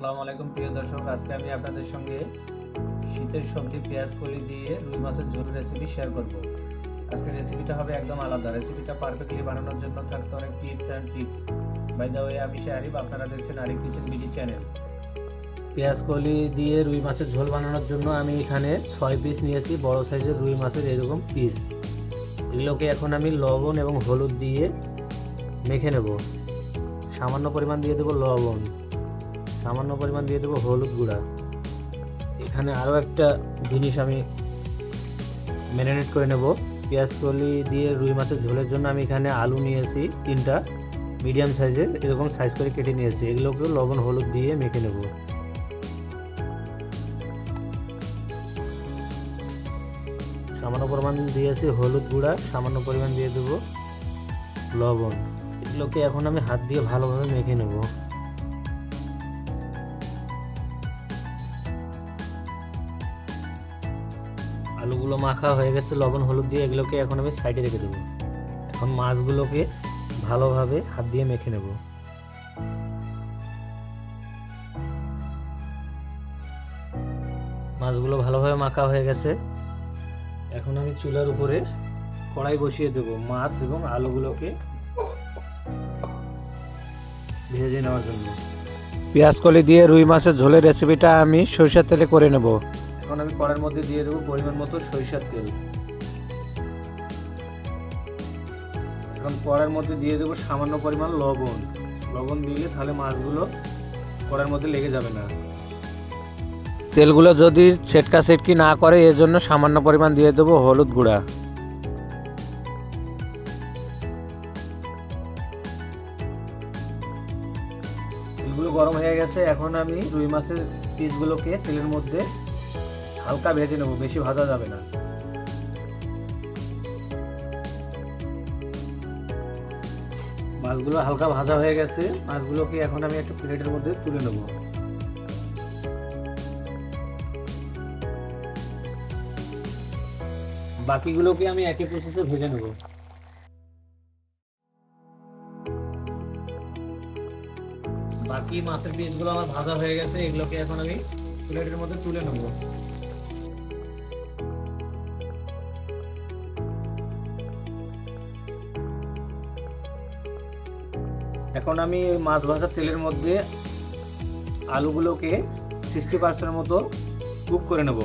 আসসালামু আলাইকুম প্রিয় দর্শক, আজকে আমি আপনাদের সঙ্গে শীতের সবজি পেঁয়াজ কলি দিয়ে রুই মাছের ঝোল রেসিপি শেয়ার করব। আজকের রেসিপিটা হবে একদম আলাদা। রেসিপিটা পারফেক্টলি বানানোর জন্য থাকছে অনেক tips and tricks. By the way, আমি আরিফ, আপনারা দেখছেন আরিফ কিচেন বিডি চ্যানেল। পেঁয়াজ কলি দিয়ে রুই মাছের ঝোল বানানোর জন্য আমি এখানে 6 পিস নিয়েছি, বড় সাইজের রুই মাছের এরকম পিস। এগুলোকে এখন আমি লবণ এবং হলুদ দিয়ে মেখে নেব। সামান্য পরিমাণ দিয়ে দেবো লবণ, সামান্য পরিমাণ দিয়ে দেবো হলুদ গুঁড়া। এখানে আরও একটা জিনিস আমি ম্যারিনেট করে নেব। পেঁয়াজ কলি দিয়ে রুই মাছের ঝোলের জন্য আমি এখানে আলু নিয়েছি 3টা, মিডিয়াম সাইজের, এরকম সাইজ করে কেটে নিয়েছি। এগুলোকেও লবণ হলুদ দিয়ে মেখে নেব। সামান্য পরিমাণ দিয়েছি হলুদ গুঁড়া, সামান্য পরিমাণ দিয়ে দেবো লবণ। এগুলোকে এখন আমি হাত দিয়ে ভালোভাবে মেখে নেব। আলুগুলো মাখা হয়ে গেছে লবণ হলুদ দিয়ে, এগুলোকে এখন আমি সাইডে রেখে দেবো। এখন মাছগুলোকে ভালোভাবে হাত দিয়ে মেখে নেব। মাছগুলো ভালোভাবে মাখা হয়ে গেছে। এখন আমি চুলার উপরে কড়াই বসিয়ে দেব মাছ এবং আলুগুলোকে ভেজে নেওয়ার জন্য। পেঁয়াজ কলি দিয়ে রুই মাছের ঝোলের রেসিপিটা আমি সরিষার তেলে করে নেব। এখন আমি কড়াইয়ের মধ্যে দিয়ে দেবো পরিমাণ মতো সরিষার তেল। এখন কড়াইয়ের মধ্যে দিয়ে দেবো সামান্য পরিমাণ লবণ। লবণ দিলে তাহলে মাছগুলো কড়াইয়ের মধ্যে লেগে যাবে না। তেলগুলো যদি ছেটকা ছেটকি না করে এজন্য সামান্য পরিমাণ দিয়ে দেবো হলুদ গুঁড়া। তেলগুলো গরম হয়ে গেছে। এখন আমি রুই মাছের পিসগুলোকে তেলের মধ্যে হালকা ভেজে নেব, বেশি ভাজা যাবে না। মাছগুলো হালকা ভাজা হয়ে গেছে। মাছগুলোকে এখন আমি একটা প্লেটের মধ্যে তুলে নেব। বাকিগুলোকে আমি একই প্রসেসে ভেজে নেব। বাকি মাছের পিসগুলো আমার ভাজা হয়ে গেছে, এগুলোকে এখন আমি প্লেটের মধ্যে তুলে নেব। এখন আমি মাছ ভাজার তেলের মধ্যে আলুগুলোকে 60% মতো কুক করে নেব।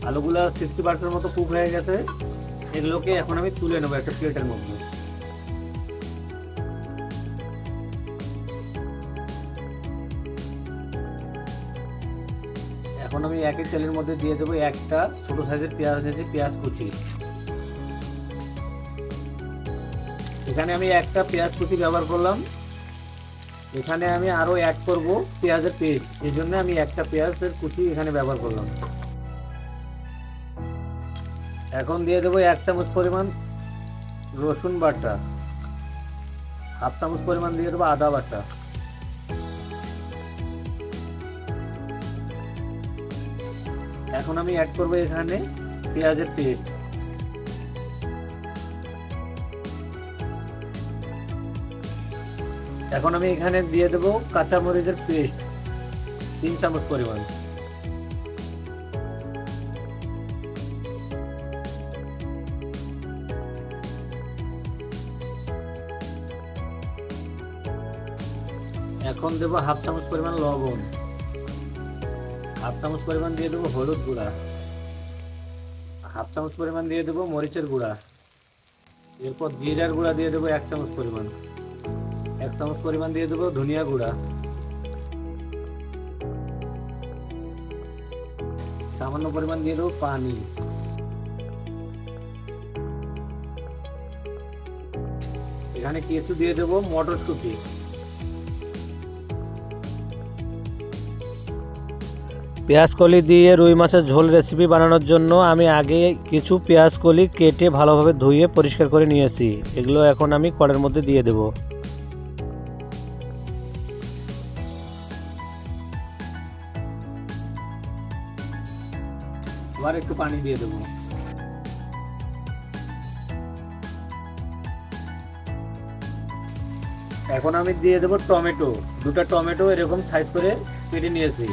আলুগুলো 60% মতো কুক হয়ে গেছে। এগুলোকে এখন আমি তুলে নেব একটা প্লেটের মধ্যে। এখন আমি একই তেলের মধ্যে দিয়ে দেবো একটা ছোট সাইজের পেঁয়াজ নিয়েছি, পেঁয়াজ কুচি। এখানে আমি একটা পেঁয়াজ কুচি ব্যবহার করলাম। এখানে আমি আরো অ্যাড করব পেঁয়াজের পেস্ট, এই জন্য আমি একটা পেঁয়াজের কুচি এখানে ব্যবহার করলাম। এখন দিয়ে দেবো 1 চামচ পরিমাণ রসুন বাটা, হাফ চামচ পরিমাণ দিয়ে দেবো আদা বাটা। এখন আমি অ্যাড করবো এখানে পেঁয়াজের পেস্ট। এখন আমি এখানে দিয়ে দেবো কাঁচা মরিচের পেস্ট 3 চামচ পরিমাণ। এখন দেবো হাফ চামচ পরিমাণ লবণ, হাফ চামচ পরিমাণ দিয়ে দেবো হলুদ গুঁড়া, হাফ চামচ পরিমাণ দিয়ে দেবো মরিচের গুঁড়া। এরপর জিরার গুঁড়া দিয়ে দেবো 1 চামচ পরিমাণ, 1 চামচ পরিমাণ দিয়ে দেবো ধনিয়া গুঁড়া, সামান্য পরিমাণ দিয়ে দেবো পানি। এখানে কিছু দিয়ে দেবো মটরশুঁটি। পেঁয়াজ কলি দিয়ে রুই মাছের ঝোল রেসিপি বানানোর জন্য আমি আগে কিছু পেঁয়াজ কলি কেটে ভালোভাবে ধুয়ে পরিষ্কার করে নিয়েছি। এগুলো এখন আমি কড়াইয়ের মধ্যে দিয়ে দেব। আবার একটু পানি দিয়ে দেবো। এখন আমি দিয়ে দেবো টমেটো, 2টা টমেটো এরকম সাইজ করে কেটে নিয়েছি।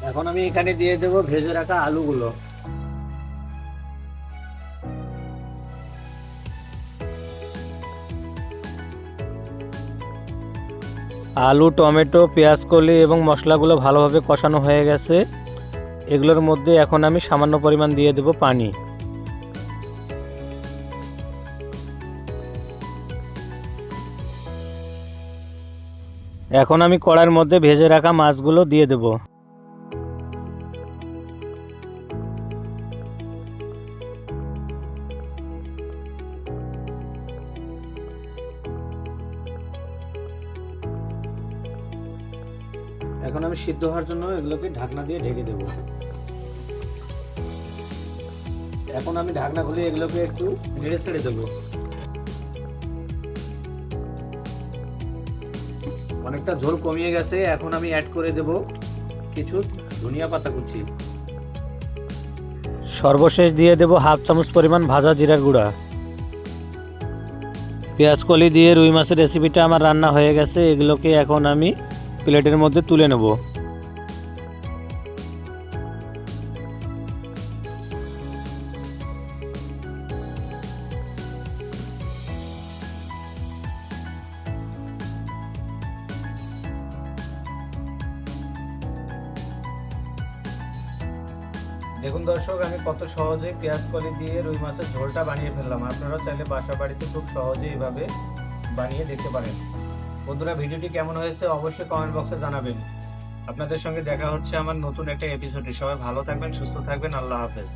এখন আমি এখানে দিয়ে দেবো ভেজে রাখা আলুগুলো। আলু, টমেটো, পেঁয়াজ কলি এবং মশলাগুলো ভালোভাবে কষানো হয়ে গেছে। এগুলোর মধ্যে এখন আমি সামান্য পরিমাণ দিয়ে দেব পানি। এখন আমি কড়াইয়ের মধ্যে ভেজে রাখা মাছগুলো দিয়ে দেব। এখন আমি সিদ্ধ হওয়ার জন্য এগুলোকে ঢাকনা দিয়ে ঢেকে দেব। এখন আমি ঢাকনা খুলে এগুলোকে একটু নেড়ে ছেড়ে দেবো। অনেকটা ঝোল কমিয়ে গেছে, এখন আমি অ্যাড করে দেব কিছু ধনিয়া পাতা কুচি। সর্বশেষ দিয়ে দেব হাফ চামচ পরিমাণ ভাজা জিরার গুঁড়া। পেঁয়াজ কলি দিয়ে রুই মাছের রেসিপিটা আমার রান্না হয়ে গেছে। এগুলোকে এখন আমি প্লেটের মধ্যে তুলে নেব। দেখুন দর্শক, আমি কত সহজে পেঁয়াজ কলি দিয়ে রুই মাছের ঝোলটা বানিয়ে ফেললাম। আপনারা চাইলে বাসা বাড়িতে খুব সহজে এইভাবে বানিয়ে দেখতে পারেন। বন্ধুরা, ভিডিওটি কেমন হয়েছে অবশ্যই কমেন্ট বক্সে জানাবেন। আপনাদের সঙ্গে দেখা হচ্ছে আমার নতুন একটা এপিসোডে। সবাই ভালো থাকবেন, সুস্থ থাকবেন। আল্লাহ হাফেজ।